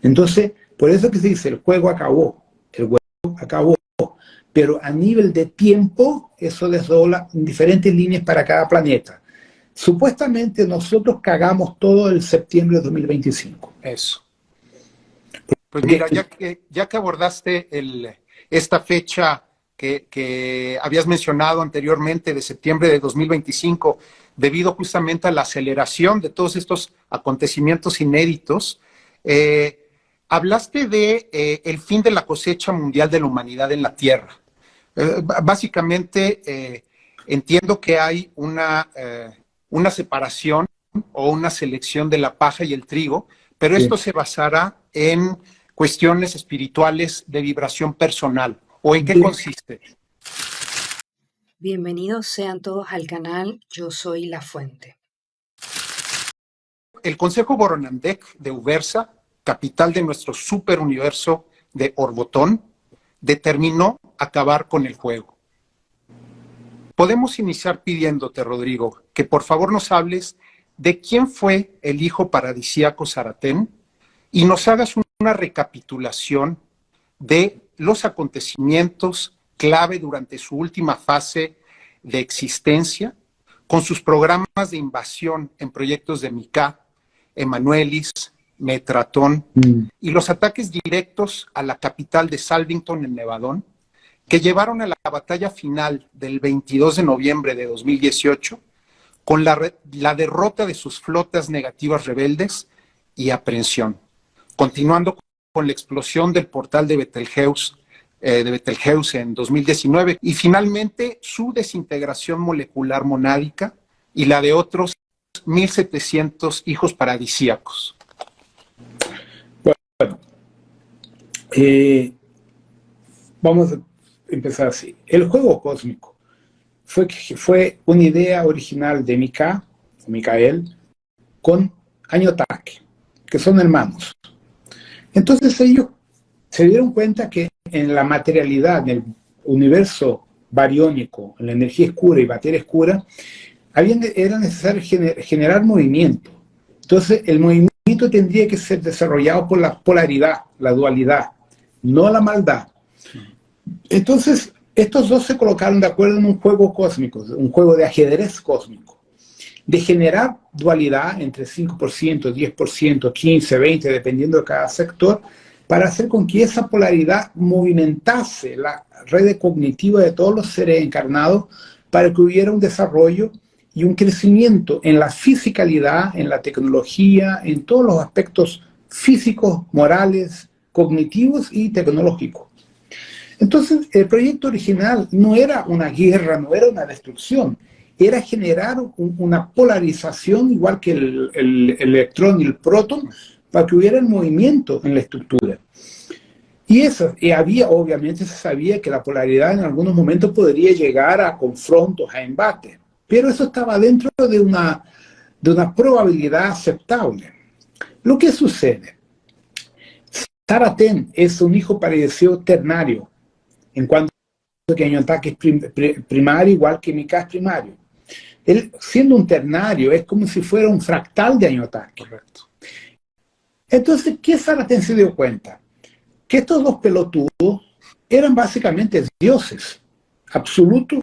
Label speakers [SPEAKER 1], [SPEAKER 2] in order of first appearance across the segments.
[SPEAKER 1] Entonces, por eso que se dice, el juego acabó, el juego acabó. Pero a nivel de tiempo, eso desdobla en diferentes líneas para cada planeta. Supuestamente nosotros cagamos todo el septiembre de 2025.
[SPEAKER 2] Eso. Pues mira, ya que abordaste esta fecha que habías mencionado anteriormente de septiembre de 2025, debido justamente a la aceleración de todos estos acontecimientos inéditos, hablaste de el fin de la cosecha mundial de la humanidad en la Tierra. Básicamente, entiendo que hay una separación o una selección de la paja y el trigo, pero
[SPEAKER 1] Sí.
[SPEAKER 2] esto se basará en cuestiones espirituales de vibración personal. ¿O en qué consiste?
[SPEAKER 3] Bienvenidos sean todos al canal Yo Soy La Fuente.
[SPEAKER 2] El Consejo Boronandek de Ubersa, capital de nuestro superuniverso de Orbotón, determinó acabar con el juego. Podemos iniciar pidiéndote, Rodrigo, que por favor nos hables de quién fue el hijo paradisíaco Zaratén y nos hagas una recapitulación de los acontecimientos clave durante su última fase de existencia, con sus programas de invasión en proyectos de Mika, Emanuelis, Metratón y los ataques directos a la capital de Salvington en Nevadón, que llevaron a la batalla final del 22 de noviembre de 2018 con la derrota de sus flotas negativas rebeldes y aprehensión, continuando con la explosión del portal de Betelgeuse en 2019 y finalmente su desintegración molecular monádica y la de otros 1.700 hijos paradisíacos.
[SPEAKER 1] Bueno, vamos a empezar así. El juego cósmico fue una idea original de Micael, con Añotaque, que son hermanos. Entonces ellos se dieron cuenta que en la materialidad, en el universo bariónico, en la energía oscura y materia oscura, era necesario generar movimiento. Entonces el movimiento tendría que ser desarrollado por la polaridad, la dualidad, no la maldad. Entonces estos dos se colocaron de acuerdo en un juego cósmico, un juego de ajedrez cósmico, de generar dualidad entre 5%, 10%, 15%, 20%, dependiendo de cada sector, para hacer con que esa polaridad movimentase la red cognitiva de todos los seres encarnados para que hubiera un desarrollo y un crecimiento en la fisicalidad, en la tecnología, en todos los aspectos físicos, morales, cognitivos y tecnológicos. Entonces, el proyecto original no era una guerra, no era una destrucción, era generar una polarización, igual que el electrón y el protón, para que hubiera el movimiento en la estructura. Y obviamente se sabía que la polaridad en algunos momentos podría llegar a confrontos, a embates, pero eso estaba dentro de una probabilidad aceptable. Lo que sucede, Zaratén es un hijo paradisíaco ternario, en cuanto que Añotaque es primario, igual que Mika es primario. Él, siendo un ternario, es como si fuera un fractal de Añotaque.
[SPEAKER 2] Correcto.
[SPEAKER 1] Entonces, ¿qué Zaratén se dio cuenta? Que estos dos pelotudos eran básicamente dioses absolutos,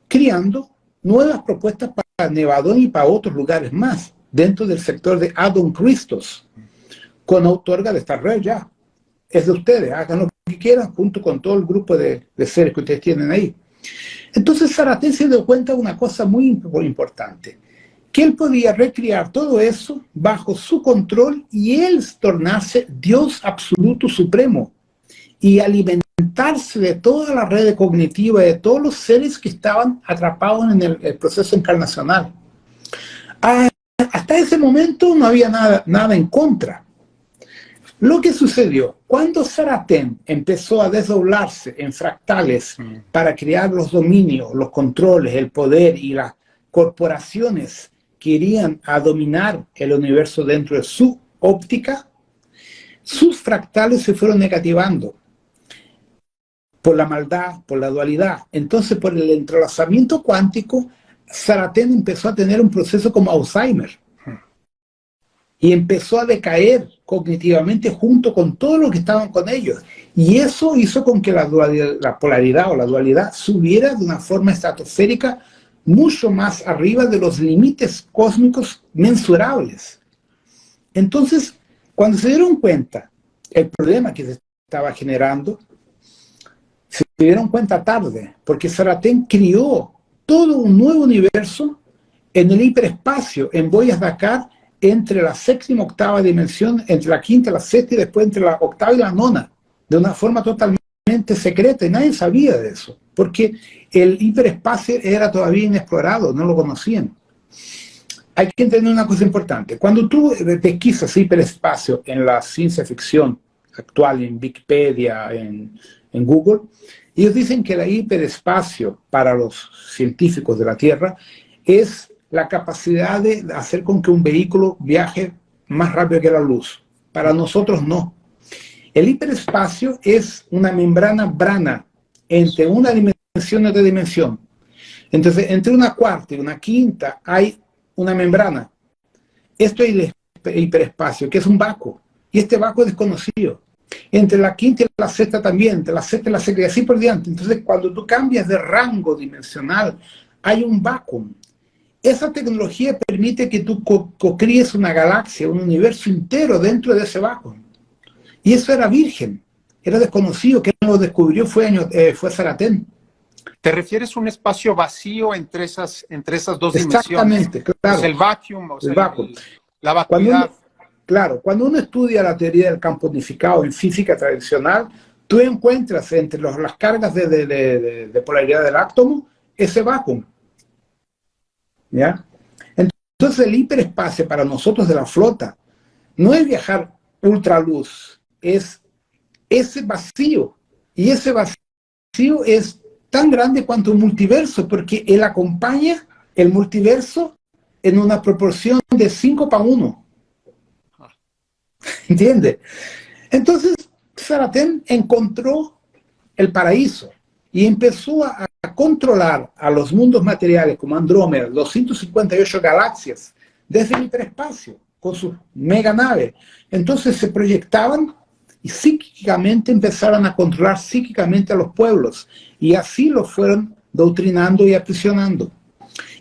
[SPEAKER 1] criando nuevas propuestas para Nevadón y para otros lugares más, dentro del sector de Adon Christos, con autorga de esta red ya. Es de ustedes, hagan lo que quieran, junto con todo el grupo de seres que ustedes tienen ahí. Entonces Zaratén se dio cuenta de una cosa muy importante, que él podía recrear todo eso bajo su control y él tornarse Dios absoluto supremo y alimentarse de toda la red cognitiva de todos los seres que estaban atrapados en el proceso encarnacional. Hasta ese momento no había nada en contra. Lo que sucedió, cuando Zaratén empezó a desdoblarse en fractales para crear los dominios, los controles, el poder y las corporaciones que irían a dominar el universo dentro de su óptica, sus fractales se fueron negativando por la maldad, por la dualidad. Entonces, por el entrelazamiento cuántico, Zaratén empezó a tener un proceso como Alzheimer. y empezó a decaer cognitivamente junto con todos los que estaban con ellos. Y eso hizo con que la polaridad o la dualidad subiera de una forma estratosférica mucho más arriba de los límites cósmicos mensurables. Entonces, cuando se dieron cuenta el problema que se estaba generando, se dieron cuenta tarde, porque Sartén crió todo un nuevo universo en el hiperespacio, en Boyas-Dakar, entre la séptima y octava dimensión, entre la quinta y la sexta, y después entre la octava y la nona, de una forma totalmente secreta, y nadie sabía de eso, porque el hiperespacio era todavía inexplorado, no lo conocían. Hay que entender una cosa importante. Cuando tú pesquisas hiperespacio en la ciencia ficción actual, en Wikipedia, en Google, ellos dicen que el hiperespacio para los científicos de la Tierra es la capacidad de hacer con que un vehículo viaje más rápido que la luz. Para nosotros no. El hiperespacio es una membrana brana entre una dimensión y otra dimensión. Entonces, entre una cuarta y una quinta hay una membrana. Esto es el hiperespacio, que es un vacuo. Y este vacuo es desconocido. Entre la quinta y la sexta también, entre la sexta y la sexta, y así por diante. Entonces, cuando tú cambias de rango dimensional, hay un vacuum. Esa tecnología permite que tú co-críes una galaxia, un universo entero dentro de ese vacuum. Y eso era virgen, era desconocido. Quien lo descubrió fue Sartén.
[SPEAKER 2] ¿Te refieres a un espacio vacío entre esas dos dimensiones?
[SPEAKER 1] Exactamente, claro.
[SPEAKER 2] Pues el vacuum, o sea,
[SPEAKER 1] el vacuum.
[SPEAKER 2] La vacuidad.
[SPEAKER 1] Cuando uno estudia la teoría del campo unificado en física tradicional, tú encuentras entre las cargas de polaridad del átomo ese vacuum. ¿Ya? Entonces el hiperespacio para nosotros de la flota no es viajar ultraluz, es ese vacío. Y ese vacío es tan grande cuanto un multiverso, porque él acompaña el multiverso en una proporción de 5:1. ¿Entiendes? Entonces, Sartén encontró el paraíso y empezó a controlar a los mundos materiales como Andrómeda, 258 galaxias, desde el hiperespacio, con sus mega naves. Entonces se proyectaban y psíquicamente empezaron a controlar psíquicamente a los pueblos, y así los fueron doutrinando y aprisionando.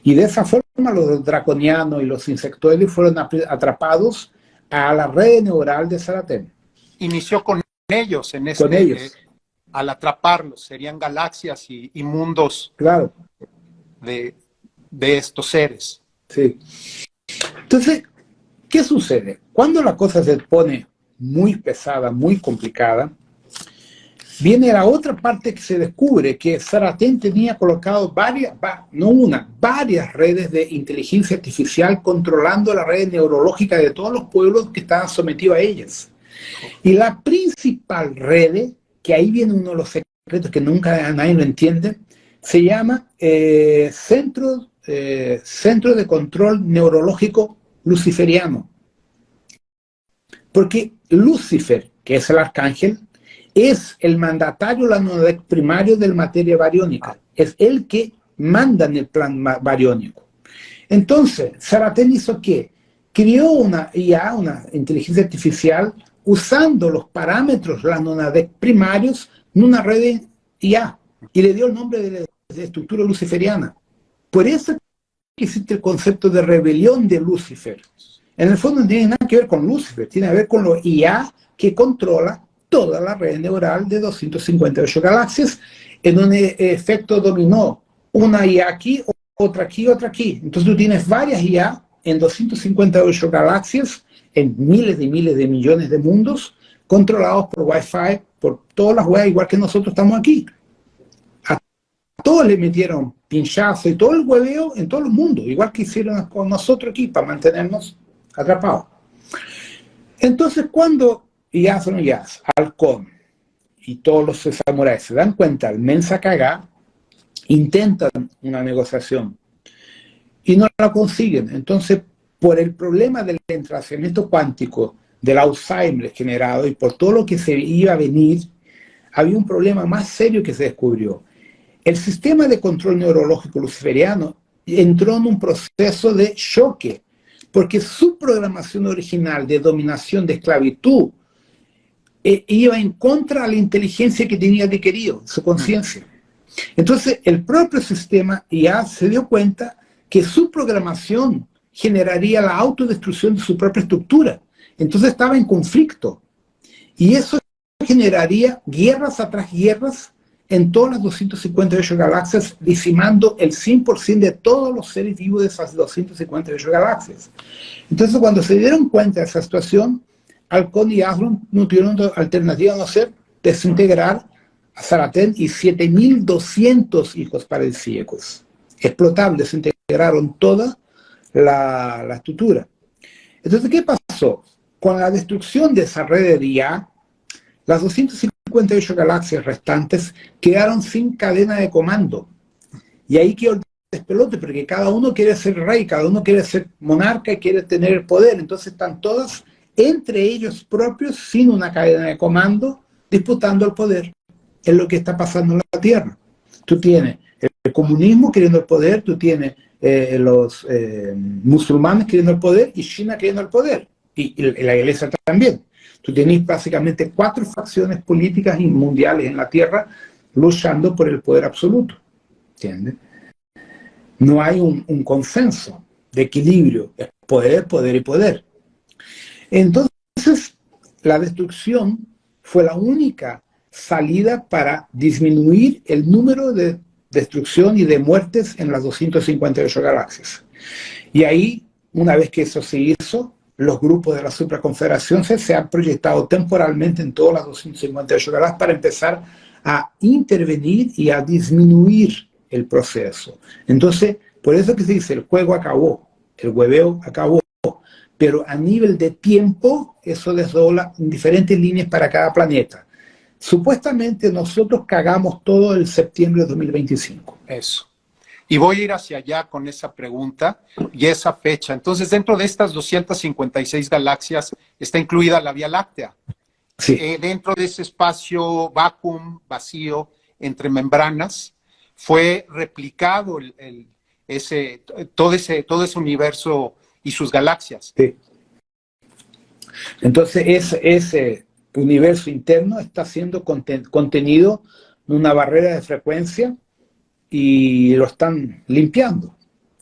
[SPEAKER 1] Y de esa forma los draconianos y los insectoides fueron atrapados a la red neural de Sartén.
[SPEAKER 2] Inició con ellos,
[SPEAKER 1] con ellos.
[SPEAKER 2] Al atraparlos, serían galaxias y mundos,
[SPEAKER 1] claro,
[SPEAKER 2] de estos seres.
[SPEAKER 1] Sí. Entonces, ¿qué sucede? Cuando la cosa se pone muy pesada, muy complicada, viene la otra parte que se descubre, que Sartén tenía colocado varias redes de inteligencia artificial controlando la red neurológica de todos los pueblos que estaban sometidos a ellas. Y la principal red, que ahí viene uno de los secretos que nunca nadie lo entiende, se llama Centro de Control Neurológico Luciferiano. Porque Lucifer, que es el arcángel, es el mandatario, la nonodec primario de la materia bariónica. Es el que manda en el plan bariónico. Entonces, Sartén hizo ¿qué? Creó una IA, una inteligencia artificial, usando los parámetros, la nonodec primarios, en una red IA, y le dio el nombre de estructura luciferiana. Por eso existe el concepto de rebelión de Lucifer. En el fondo no tiene nada que ver con Lucifer, tiene que ver con lo IA que controla toda la red neural de 258 galaxias en un efecto dominó. Una IA aquí, otra aquí, otra aquí. Entonces tú tienes varias IA en 258 galaxias, en miles de millones de mundos, controlados por Wi-Fi, por todas las webs, igual que nosotros estamos aquí. A todos le metieron pinchazo y todo el hueveo en todo el mundo, igual que hicieron con nosotros aquí, para mantenernos atrapados. Entonces, cuando Yaz, Halcón y todos los samuráis se dan cuenta al mensa cagá, intentan una negociación y no la consiguen. Entonces, por el problema del entrelazamiento cuántico, del Alzheimer generado y por todo lo que se iba a venir, había un problema más serio que se descubrió. El sistema de control neurológico luciferiano entró en un proceso de choque, porque su programación original de dominación, de esclavitud, iba en contra de la inteligencia que tenía adquirido, su conciencia. Entonces, el propio sistema ya se dio cuenta que su programación generaría la autodestrucción de su propia estructura. Entonces estaba en conflicto. Y eso generaría guerras atrás guerras en todas las 258 galaxias, dicimando el 100% de todos los seres vivos de esas 258 galaxias. Entonces, cuando se dieron cuenta de esa situación, Halcón y Aslan no tuvieron alternativa a no ser desintegrar a Zaratén y 7.200 hijos paradisíacos. Explotaron, desintegraron toda la estructura. Entonces, ¿qué pasó? Con la destrucción de esa red de IA, las 258 galaxias restantes quedaron sin cadena de comando. Y ahí quedó el despelote, porque cada uno quiere ser rey, cada uno quiere ser monarca y quiere tener el poder. Entonces están todas entre ellos propios, sin una cadena de comando, disputando el poder. Es lo que está pasando en la Tierra. Tú tienes el comunismo queriendo el poder, tú tienes los musulmanes queriendo el poder y China queriendo el poder. Y la iglesia también. Tú tienes básicamente 4 facciones políticas y mundiales en la Tierra luchando por el poder absoluto. ¿Entiendes? No hay un consenso de equilibrio. Es poder, poder y poder. Entonces, la destrucción fue la única salida para disminuir el número de destrucción y de muertes en las 258 galaxias. Y ahí, una vez que eso se hizo, los grupos de la supraconfederación se han proyectado temporalmente en todas las 258 galaxias para empezar a intervenir y a disminuir el proceso. Entonces, por eso que se dice, el juego acabó, el hueveo acabó, pero a nivel de tiempo, eso desdobla en diferentes líneas para cada planeta. Supuestamente nosotros cagamos todo el septiembre de 2025.
[SPEAKER 2] Eso. Y voy a ir hacia allá con esa pregunta y esa fecha. Entonces, dentro de estas 256 galaxias está incluida la Vía Láctea.
[SPEAKER 1] Sí.
[SPEAKER 2] Dentro de ese espacio vacuum, vacío, entre membranas, fue replicado todo ese universo y sus galaxias.
[SPEAKER 1] Sí. Entonces, ese universo interno está siendo contenido en una barrera de frecuencia y lo están limpiando,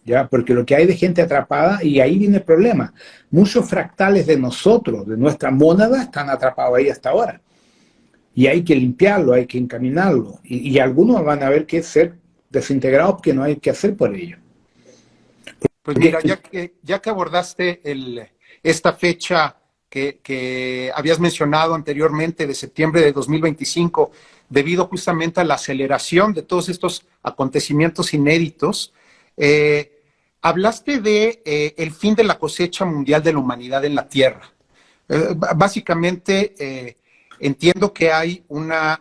[SPEAKER 1] ¿ya? Porque lo que hay de gente atrapada, y ahí viene el problema, muchos fractales de nosotros, de nuestra mónada, están atrapados ahí hasta ahora. Y hay que limpiarlo, hay que encaminarlo. Y algunos van a haber que ser desintegrados porque no hay que hacer por ello.
[SPEAKER 2] Pues mira, ya que abordaste esta fecha que habías mencionado anteriormente, de septiembre de 2025, debido justamente a la aceleración de todos estos acontecimientos inéditos, hablaste de el fin de la cosecha mundial de la humanidad en la Tierra. Básicamente, entiendo que hay una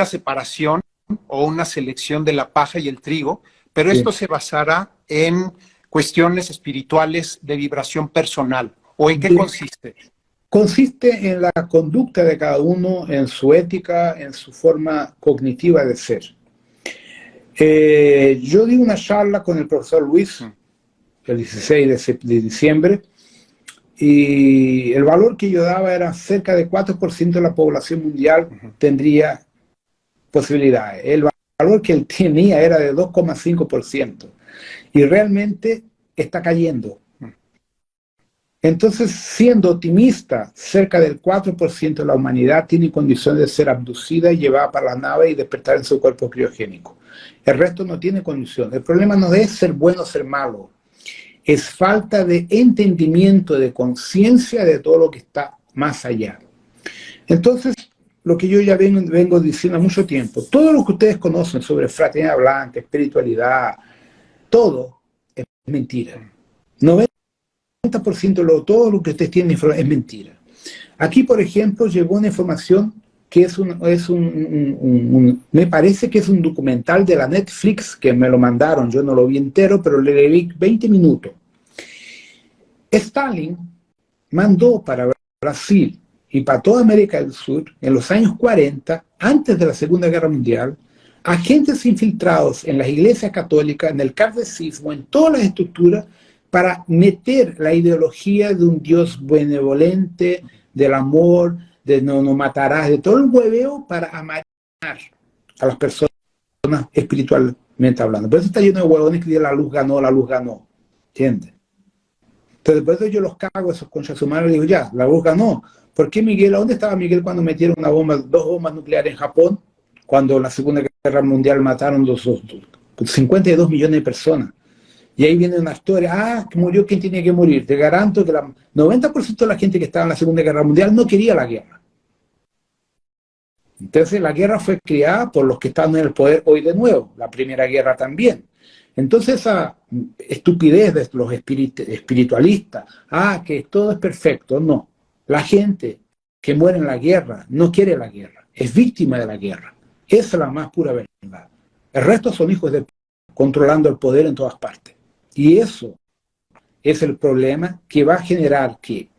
[SPEAKER 2] separación o una selección de la paja y el trigo, pero esto se basará en cuestiones espirituales de vibración personal. ¿O en qué consiste?
[SPEAKER 1] Consiste en la conducta de cada uno, en su ética, en su forma cognitiva de ser. Yo di una charla con el profesor Luis el 16 de diciembre y el valor que yo daba era cerca de 4% de la población mundial tendría posibilidades. El valor que él tenía era de 2,5% y realmente está cayendo. Entonces, siendo optimista, cerca del 4% de la humanidad tiene condiciones de ser abducida y llevada para la nave y despertar en su cuerpo criogénico. El resto no tiene condición. El problema no es ser bueno o ser malo. Es falta de entendimiento, de conciencia de todo lo que está más allá. Entonces, lo que yo ya vengo diciendo hace mucho tiempo, todo lo que ustedes conocen sobre fraternidad blanca, espiritualidad, todo es mentira. 90% de todo lo que ustedes tienen es mentira. Aquí, por ejemplo, llegó una información que me parece que es un documental de la Netflix, que me lo mandaron, yo no lo vi entero, pero le leí 20 minutos. Stalin mandó para Brasil y para toda América del Sur, en los años 40, antes de la Segunda Guerra Mundial, agentes infiltrados en las iglesias católicas, en el kardecismo, en todas las estructuras, para meter la ideología de un Dios benevolente, del amor, de no matarás, de todo el hueveo para amar a las personas espiritualmente hablando. Por eso está lleno de huevones que dicen la luz ganó, ¿entiendes? Entonces, por eso yo los cago a esos conchas humanos y digo, ya, la luz ganó. ¿Por qué Miguel? ¿A dónde estaba Miguel cuando metieron dos bombas nucleares en Japón? Cuando en la Segunda Guerra Mundial mataron 52 millones de personas. Y ahí viene una historia, que murió quien tenía que morir. Te garanto que el 90% de la gente que estaba en la Segunda Guerra Mundial no quería la guerra. Entonces la guerra fue creada por los que están en el poder hoy de nuevo, la Primera Guerra también. Entonces esa estupidez de los espiritualistas, que todo es perfecto, no. La gente que muere en la guerra no quiere la guerra, es víctima de la guerra. Esa es la más pura verdad. El resto son hijos de controlando el poder en todas partes. Y eso es el problema que va a generar que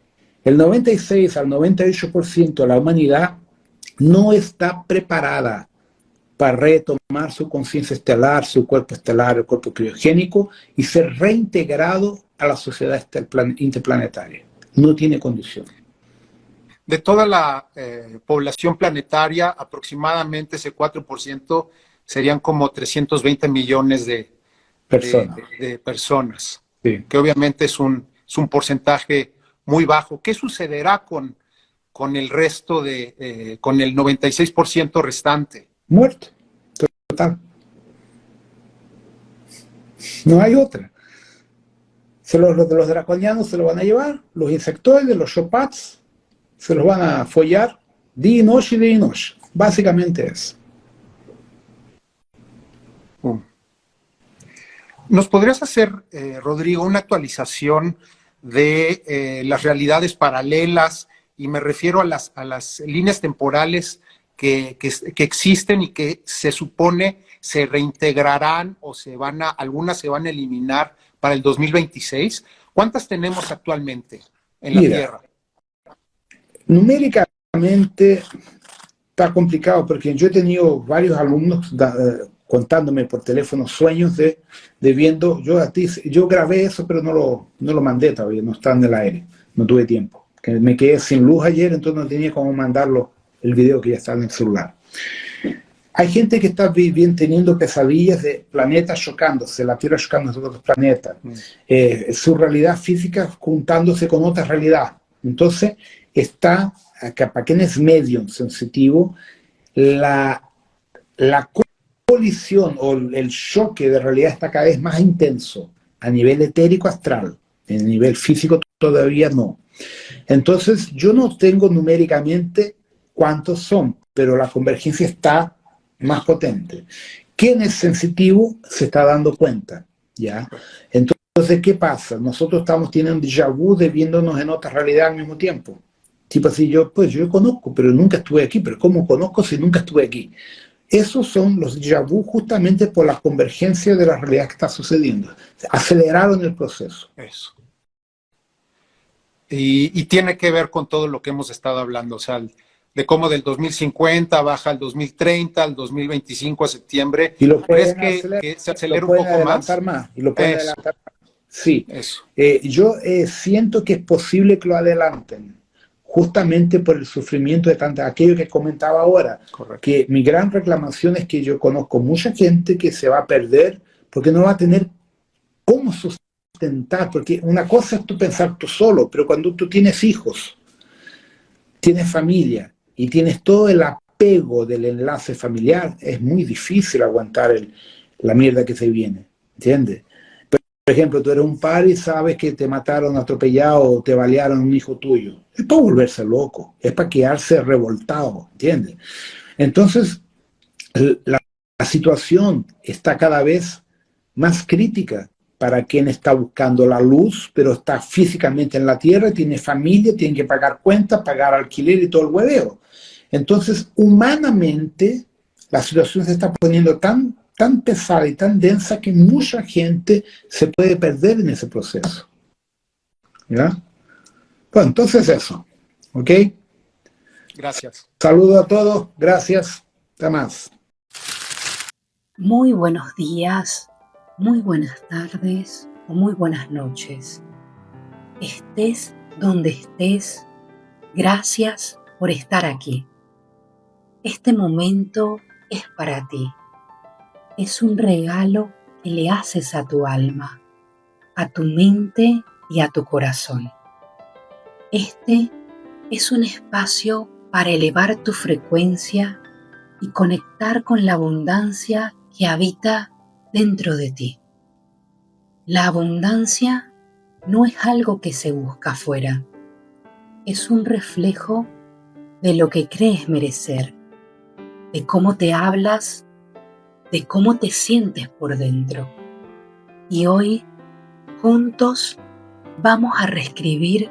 [SPEAKER 1] el 96 al 98% de la humanidad no está preparada para retomar su conciencia estelar, su cuerpo estelar, el cuerpo criogénico, y ser reintegrado a la sociedad interplanetaria. No tiene condición.
[SPEAKER 2] De toda la población planetaria, aproximadamente ese 4% serían como 320 millones de personas,
[SPEAKER 1] sí.
[SPEAKER 2] Que obviamente es un porcentaje muy bajo. ¿Qué sucederá con el resto con el 96% restante?
[SPEAKER 1] Muerto, total. No hay otra. Los draconianos se lo van a llevar, los insectoides, los shopats, se los van a follar día y noche. Básicamente es.
[SPEAKER 2] ¿Nos podrías hacer, Rodrigo, una actualización de las realidades paralelas? Y me refiero a las líneas temporales que existen y que se supone se reintegrarán o algunas se van a eliminar para el 2026. ¿Cuántas tenemos actualmente en la Tierra?
[SPEAKER 1] Numéricamente está complicado porque yo he tenido varios alumnos contándome por teléfono sueños de viendo, yo grabé eso pero no lo mandé todavía, no está en el aire, no tuve tiempo. Que me quedé sin luz ayer, entonces no tenía cómo mandarlo el video que ya está en el celular. Hay gente que está teniendo pesadillas de planetas chocándose, la Tierra chocándose con otros planetas, su realidad física juntándose con otra realidad. Entonces está, para quien es medium sensitivo, la colisión o el choque de realidad está cada vez más intenso a nivel etérico astral, en nivel físico todavía no. Entonces yo no tengo numéricamente cuántos son, pero la convergencia está más potente. Quien es sensitivo se está dando cuenta, ¿ya? Entonces, ¿qué pasa? Nosotros estamos teniendo un déjà vu de viéndonos en otra realidad al mismo tiempo. Tipo así, yo conozco, pero nunca estuve aquí. Pero ¿cómo conozco si nunca estuve aquí? Esos son los déjà vu justamente por la convergencia de la realidad que está sucediendo. Aceleraron el proceso.
[SPEAKER 2] Eso. Y tiene que ver con todo lo que hemos estado hablando, o sea, de cómo del 2050 baja al 2030, al 2025 a septiembre.
[SPEAKER 1] Y lo
[SPEAKER 2] ¿Crees
[SPEAKER 1] que
[SPEAKER 2] se acelera un poco más?
[SPEAKER 1] Y lo pueden adelantar más. Sí.
[SPEAKER 2] Eso.
[SPEAKER 1] Yo siento que es posible que lo adelanten, justamente por el sufrimiento de aquello que comentaba ahora.
[SPEAKER 2] Correcto.
[SPEAKER 1] Que mi gran reclamación es que yo conozco mucha gente que se va a perder porque no va a tener cómo sustentar, porque una cosa es tú pensar tú solo, pero cuando tú tienes hijos, tienes familia y tienes todo el apego del enlace familiar, es muy difícil aguantar la mierda que se viene, ¿entiendes? Por ejemplo, tú eres un padre y sabes que te mataron atropellado o te balearon un hijo tuyo. Es para volverse loco, es para quedarse revoltado, ¿entiendes? Entonces, la situación está cada vez más crítica para quien está buscando la luz, pero está físicamente en la Tierra, tiene familia, tiene que pagar cuentas, pagar alquiler y todo el hueveo. Entonces, humanamente, la situación se está poniendo tan pesada y tan densa que mucha gente se puede perder en ese proceso. ¿Ya? Bueno, entonces eso. ¿Ok?
[SPEAKER 2] Gracias.
[SPEAKER 1] Saludos a todos. Gracias. Hasta más.
[SPEAKER 3] Muy buenos días, muy buenas tardes, o muy buenas noches. Estés donde estés, gracias por estar aquí. Este momento es para ti. Es un regalo que le haces a tu alma, a tu mente y a tu corazón. Este es un espacio para elevar tu frecuencia y conectar con la abundancia que habita dentro de ti. La abundancia no es algo que se busca afuera, es un reflejo de lo que crees merecer, de cómo te hablas, de cómo te sientes por dentro. Y hoy, juntos, vamos a reescribir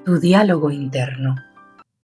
[SPEAKER 3] tu diálogo interno.